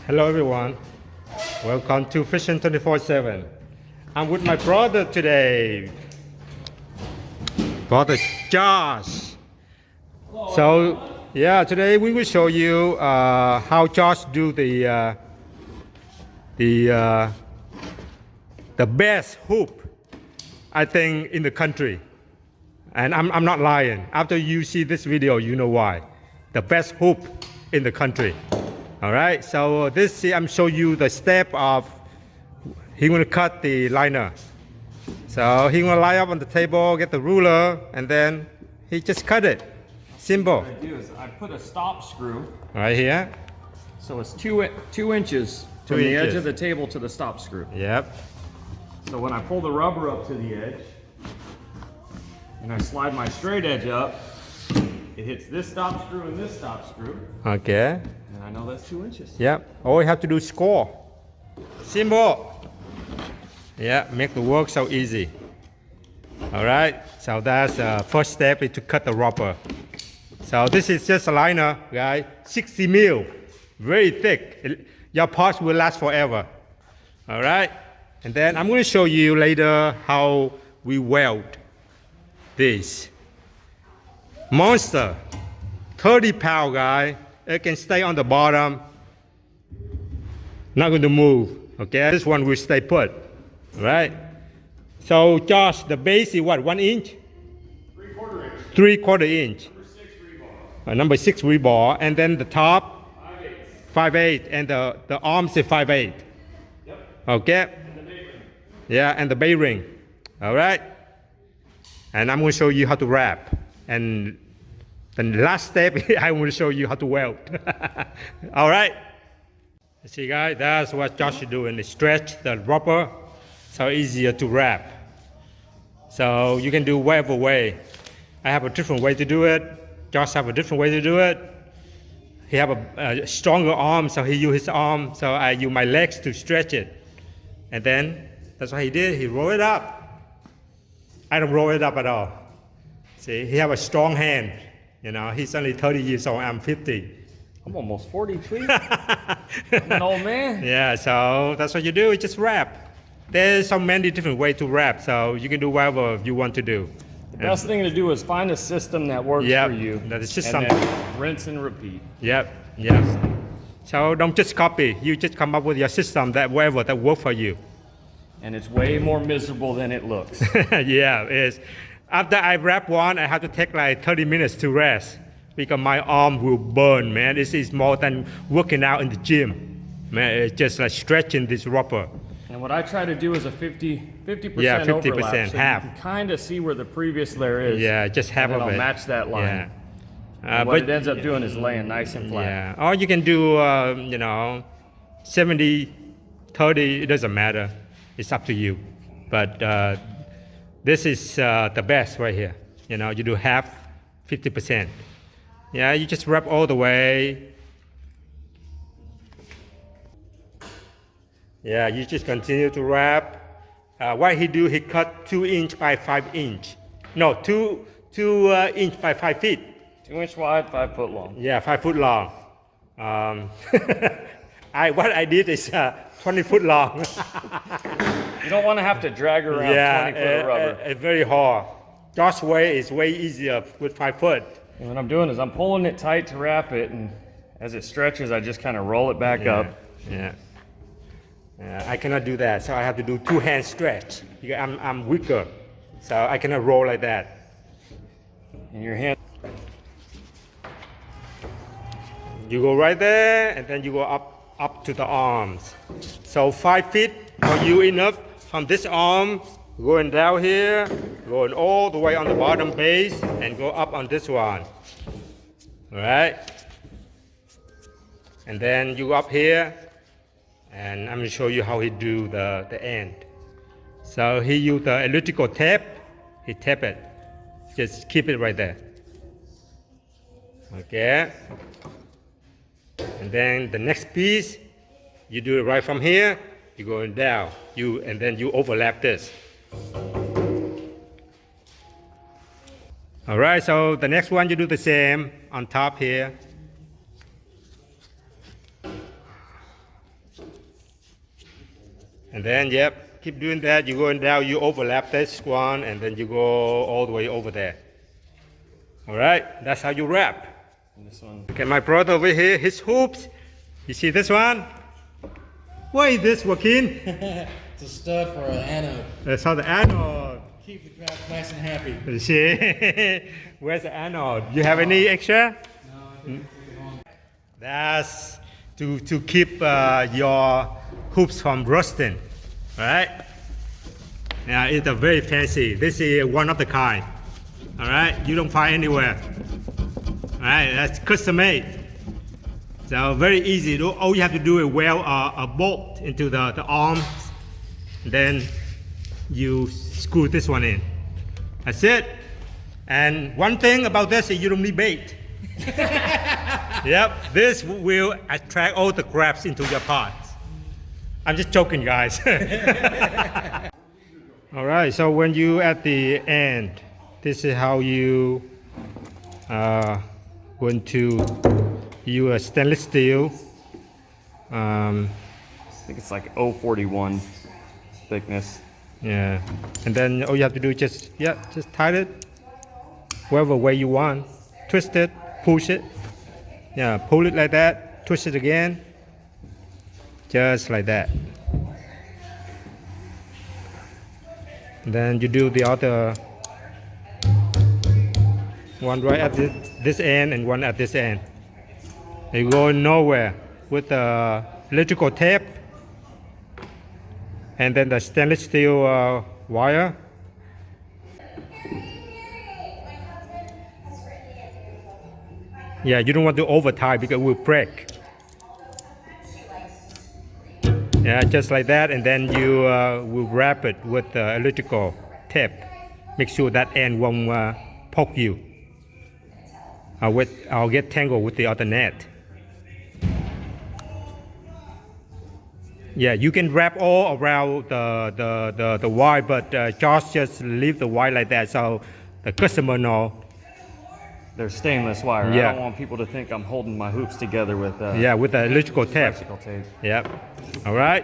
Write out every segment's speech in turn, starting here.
Hello everyone, welcome to Fishing 24/7. I'm with my brother today, brother Josh. So yeah, today we will show you how Josh do the best hoop I think in the country, and I'm not lying. After you see this video, you know why. The best hoop in the country. All right, so this I'm show you the step of he gonna cut the liner. So he gonna lie up on the table, get the ruler, and then he just cut it. Simple. What I do is I put a stop screw, Right here. so it's two inches from 2 the edge inches. of the table to the stop screw. Yep. So when I pull the rubber up to the edge and I slide my straight edge up, it hits this stop screw and this stop screw, Okay. and I know that's 2 inches. Yep. All you have to do is score. Simple. Yeah, make the work so easy. All right. So that's the first step is to cut the rubber. So this is just a liner, guys. 60 mil, very thick. Your parts will last forever. All right. And then I'm going to show you later how we weld this monster. 30-pound guy. It can stay on the bottom. Not going to move. Okay. This one will stay put. All right. So Josh, the base is what? 1 inch? 3/4 inch. 3/4 inch. Number 6 rebar. Number 6 rebar, and then the top 5/8. 5/8, and the arms is 5/8. Yep. Okay. And the big ring. Yeah, and the bay ring. All right. And I'm going to show you how to wrap. And the last step, I will show you how to weld. All right. See, guys, that's what Josh is doing. Stretch the rubber so easier to wrap. So you can do whatever way. I have a different way to do it. Josh have a different way to do it. He have a stronger arm, so he use his arm. So I use my legs to stretch it. And then that's what he did. He roll it up. I don't roll it up at all. See, he have a strong hand. You know, he's only 30 years old. I'm 50. I'm almost 43. I'm an old man. Yeah, so that's what you do. You just wrap. There's so many different ways to wrap, so you can do whatever you want to do. The best thing to do is find a system that works Yep, for you. that is just and something. then rinse and repeat. Yep, yep. So don't just copy. You just come up with your system that whatever that work for you. And it's way more miserable than it looks. Yeah, it is. After I wrap one, I have to take like 30 minutes to rest because my arm will burn, man. This is more than working out in the gym. Man, it's just like stretching this rubber. And what I try to do is a 50% Yeah, 50%, overlap, so half. you can kind of see where the previous layer is. Yeah, just half and then of I'll it. match that line. Yeah. And what it ends up doing is laying nice and flat. Yeah, or you can do, 70, 30, it doesn't matter. It's up to you. But this is the best right here. You know, you do half, 50%. Yeah, you just wrap all the way. Yeah, you just continue to wrap. What he do, he cut 2 inch by 5 inch. No, 2 inch by 5 feet. 2 inch wide, 5 foot long. Yeah, 5 foot long. What I did is 20 foot long. You don't want to have to drag around 20 foot of rubber. It's very hard. Josh's way is way easier with 5 foot. And what I'm doing is I'm pulling it tight to wrap it, and as it stretches, I just kind of roll it back up. Yeah. I cannot do that, so I have to do 2 hand stretch. Because I'm weaker, so I cannot roll like that. And your hand. You go right there, and then you go up to the arms. So 5 feet for you enough from this arm, going down here, going all the way on the bottom base, and go up on this one. All right? And then you go up here, and I'm going to show you how he do the end. So he use the electrical tape, he tape it. Just keep it right there. Okay? And then the next piece, you do it right from here, you going down, and then you overlap this. All right, so the next one you do the same on top here. And then, yep, keep doing that. You go down, you overlap this one, and then you go all the way over there. All right, that's how you wrap. And this one. Okay, my brother over here, his hoops. You see this one? What is this, Joaquin? It's a stud for an anode. That's how the anode. Keep the crabs nice and happy. You see? Where's the anode? You have any extra? No, I think it's on. That's to keep your hoops from rusting, right? Yeah, it's a very fancy. This is one of the kind. All right, you don't find anywhere. All right, that's custom made. So very easy. All you have to do is weld a bolt into the arms, then you screw this one in. That's it. And one thing about this is you don't need bait. Yep, this will attract all the crabs into your pots. I'm just joking, guys. All right, so when you at the end, this is how you going to use a stainless steel. I think it's like 041 thickness. Yeah, and then all you have to do is just tight it whatever way you want. Twist it, push it. Yeah, pull it like that, twist it again, just like that. And then you do the other one right at this end and one at this end. You go nowhere with the electrical tape and then the stainless steel wire. Yeah, you don't want to over tie because it will break. Yeah, just like that, and then you will wrap it with electrical tape. Make sure that end won't poke you. I'll get tangled with the other net. Yeah, you can wrap all around the wire, but just leave the wire like that so the customer know. They're stainless wire. Yeah. I don't want people to think I'm holding my hoops together with With the electrical tape. electrical tape. Yep. All right,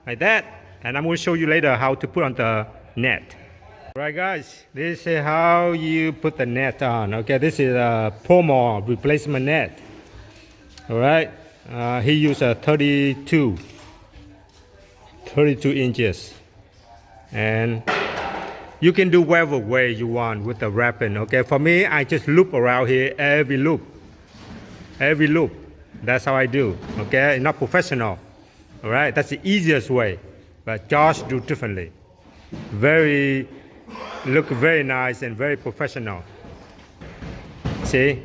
like that. And I'm going to show you later how to put on the net. All right, guys, this is how you put the net on. Okay, this is a Pomo replacement net. All right, he used a 32 inches. And you can do whatever way you want with the wrapping. Okay, for me, I just loop around here every loop. That's how I do. Okay, not professional. All right, that's the easiest way. But Josh do differently. Look very nice and very professional. See?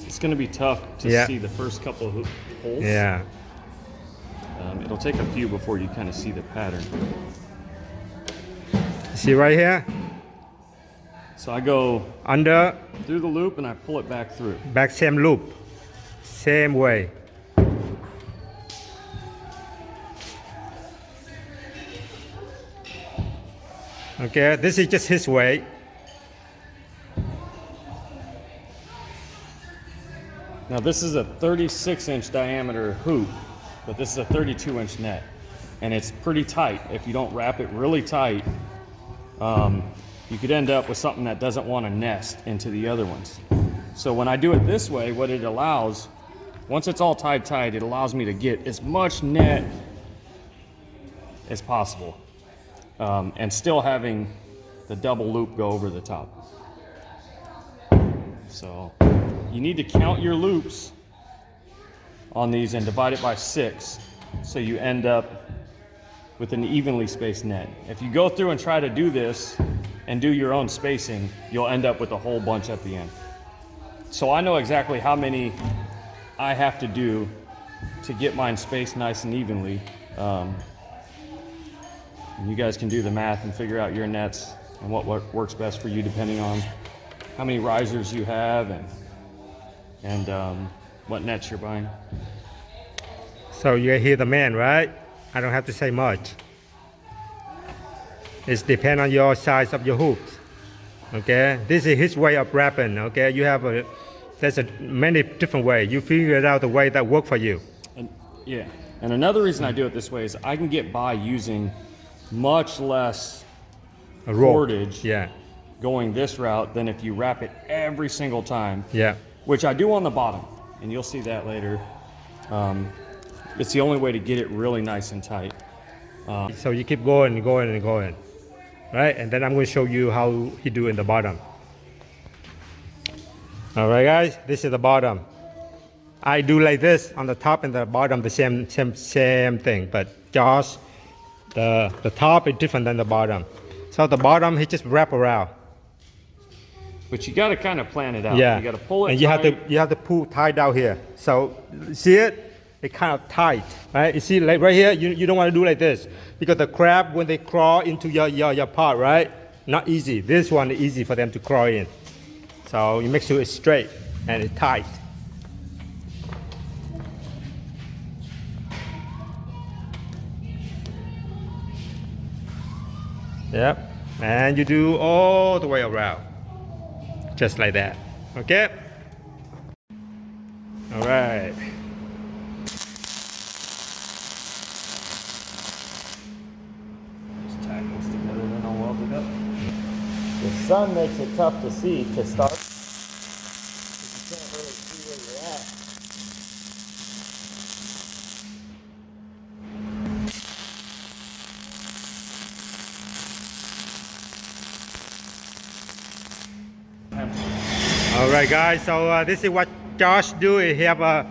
It's going to be tough to Yeah. see the first couple of holes. Yeah. It'll take a few before you kind of see the pattern. See right here? So I go Under, through the loop and I pull it back through. back same loop. Same way. Okay, this is just his way. Now this is a 36-inch diameter hoop, but this is a 32-inch net. And it's pretty tight. If you don't wrap it really tight, you could end up with something that doesn't want to nest into the other ones. So when I do it this way, what it allows, once it's all tied, it allows me to get as much net as possible. And still having the double loop go over the top. So you need to count your loops on these and divide it by 6 so you end up with an evenly spaced net. If you go through and try to do this and do your own spacing, you'll end up with a whole bunch at the end. So I know exactly how many I have to do to get mine spaced nice and evenly. And you guys can do the math and figure out your nets and what works best for you depending on how many risers you have and what nets you're buying. So you hear the man, right? I don't have to say much. It depends on your size of your hoops. Okay, this is his way of wrapping. Okay, you have there's many different ways. You figure out the way that work for you. And yeah, And another reason I do it this way is I can get by using much less A rope. cordage Yeah. going this route than if you wrap it every single time, Yeah. which I do on the bottom, and you'll see that later. It's the only way to get it really nice and tight. So you keep going and going and going, right? And then I'm going to show you how he do in the bottom. All right, guys, this is the bottom. I do like this on the top and the bottom, the same thing. But Josh, the top is different than the bottom. So the bottom, he just wrap around. But you got to kind of plan it out. Yeah. You got to pull it. And tight. you have to pull tight down here. So see it? It kind of tight, right? You see, like right here, you don't want to do like this because the crab, when they crawl into your pot, right? Not easy. This one is easy for them to crawl in. So you make sure it's straight and it's tight. Yep. And you do all the way around. Just like that. Okay? All right. Just tack this together, then I'll weld it up. The sun makes it tough to see to start. 'Cause you can't really see where you're at. All right, guys. So this is what Josh do. He have a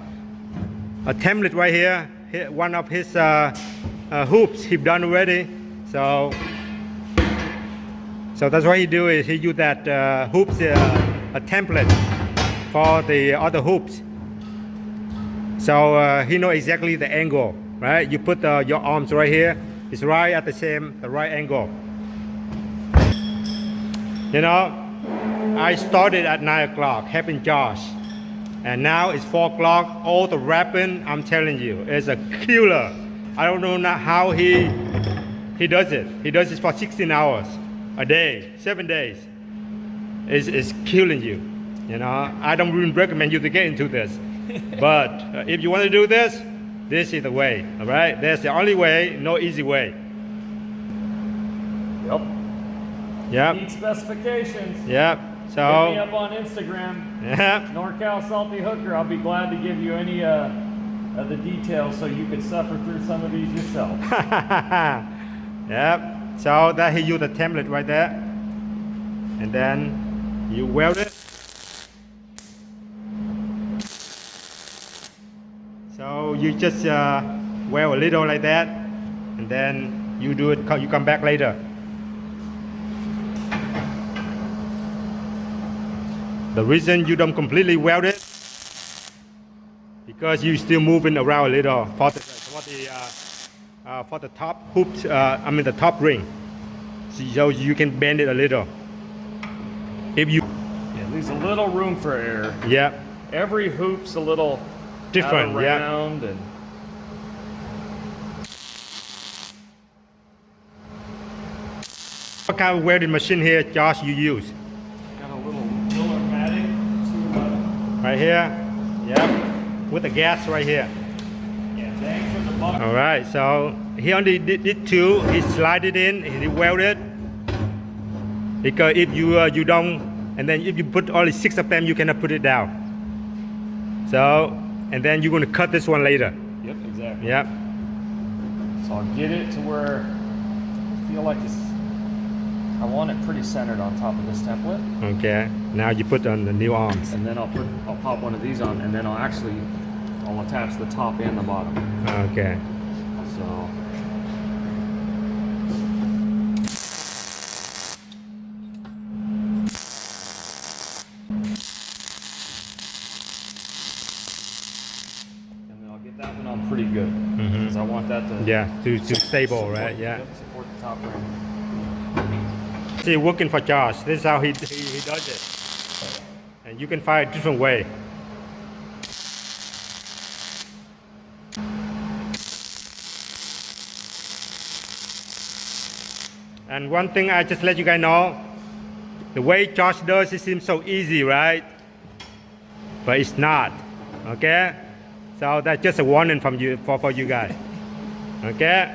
template right here. One of his hoops he done already. So that's what he do is he use that hoops a template for the other hoops. So he know exactly the angle, right? You put your arms right here. It's right at the right angle. You know. I started at 9 o'clock, helping Josh. And now it's 4 o'clock, all the wrapping, I'm telling you, is a killer. I don't know how he does it. He does this for 16 hours a day, 7 days. It's killing you. You know, I don't really recommend you to get into this. But if you want to do this, this is the way, all right? That's the only way, no easy way. Yep. Yep, Need specifications. yep. Hit me So, up on Instagram, yeah. NorCal Salty Hooker. I'll be glad to give you any of the details so you could suffer through some of these yourself. Yep. So that he use the template right there, and then you weld it. So you just weld a little like that, and then you do it. You come back later. The reason you don't completely weld it because you still moving around a little for the top hoops. The top ring, so you can bend it a little. If you, It leaves a little room for error. yeah, Every hoop's a little different, out of yeah. round and What kind of welding machine here, Josh, you use? got a little Miller matting to Right here, yeah, with the gas right here. bang from the bottom. All right, so he only did two. He slide it in, he welded. Because if you don't, and then if you put only 6 of them, you cannot put it down. So, and then you're gonna cut this one later. Yep, exactly. Yeah. So I'll get it to where I feel like I want it pretty centered on top of this template, Okay. Now you put on the new arms. and then I'll pop one of these on, and then I'll attach the top and the bottom. Okay. So and then I'll get that one on pretty good because I want that to Yeah, to stable, right? Yeah. Yep, support the top ring. See, working for Josh. This is how he does it. And you can find a different way. And one thing I just let you guys know, the way Josh does it seems so easy, right? But it's not, okay? So that's just a warning from you for you guys. Okay.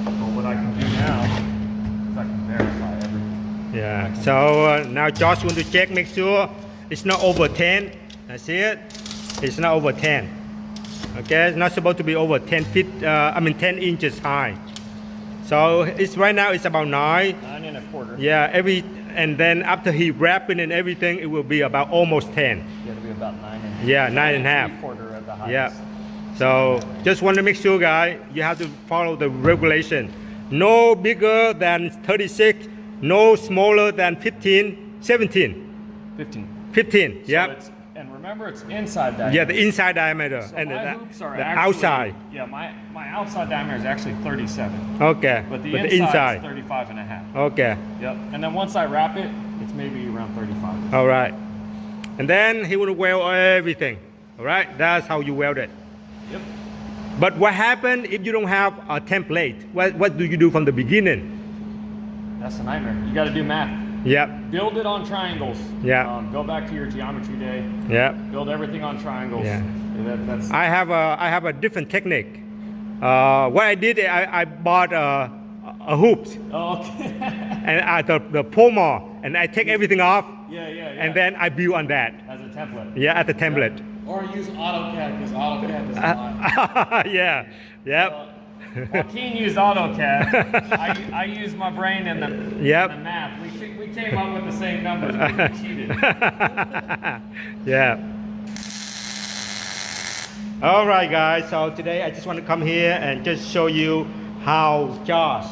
But what I can do now is I can verify everything. Yeah. So now Josh want to check, make sure it's not over 10. That's it. It's not over 10. Okay. It's not supposed to be over 10 feet. 10 inches high. So it's right now it's about 9. 9 1/4. Yeah. And then after he wrapping and everything, it will be about almost 10. Yeah, it'll be about 9 1/2. Yeah, 9 1/2. 3/4 at the highest. Yeah. So just want to make sure, guys, you have to follow the regulation. No bigger than 36, no smaller than 15, 17, 15. 15. So Yeah. and remember, it's inside diameter. Yeah, the inside diameter So and my the hoops are the actually, outside. Yeah, my outside diameter is actually 37, Okay. but the But inside is 35 1/2. Okay. Yep. And then once I wrap it, it's maybe around 35. All right. And then he will weld everything. All right. That's how you weld it. Yep. But what happens if you don't have a template? What do you do from the beginning? That's a nightmare. You got to do math. Yep. Build it on triangles. Yeah. Go back to your geometry day. Yep. Build everything on triangles. Yeah. That's I have a different technique. What I did, I bought a hoops oh, okay. and the polymer, and I take everything off, yeah. and then I build on that. As a template. Yeah, at the template. Or use AutoCAD because AutoCAD does a lot. Yeah. Yep. Joaquin used AutoCAD. I used my brain and the, Yep. and the math. We came up with the same numbers, but we cheated. Yeah. All right, guys. So today I just want to come here and just show you how Josh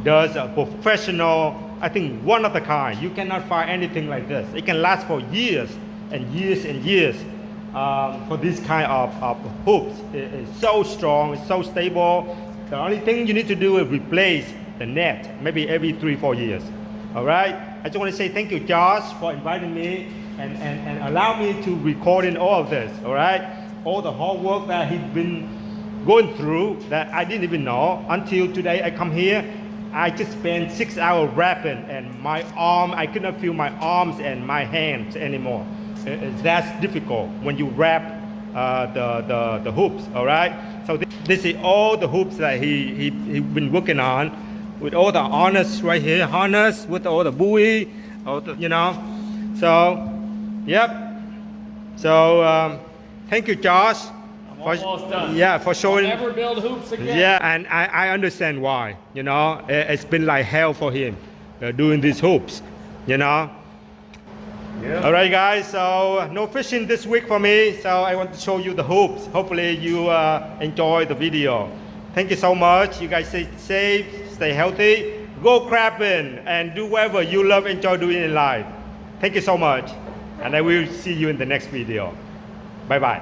does a professional, I think one of the kind. You cannot find anything like this. It can last for years and years and years. For this kind of hoops, it's so strong, it's so stable. The only thing you need to do is replace the net, maybe every 3-4 years. All right. I just want to say thank you, Josh, for inviting me and allow me to record in all of this. All right. All the hard work that he's been going through that I didn't even know until today. I come here. I just spent 6 hours wrapping, and my arm, I could not feel my arms and my hands anymore. That's difficult when you wrap the hoops. All right. So this is all the hoops that he been working on, with all the harness right here, harness with all the buoy, all the, So, yep. So thank you, Josh. I'm almost done. Yeah, for showing. Never build hoops again. Yeah, and I understand why. It's been like hell for him doing these hoops. Yeah. All right, guys. So no fishing this week for me. So I want to show you the hoops. Hopefully you enjoy the video. Thank you so much. You guys stay safe, stay healthy, go crabbing, and do whatever you love, enjoy doing in life. Thank you so much, and I will see you in the next video. Bye bye.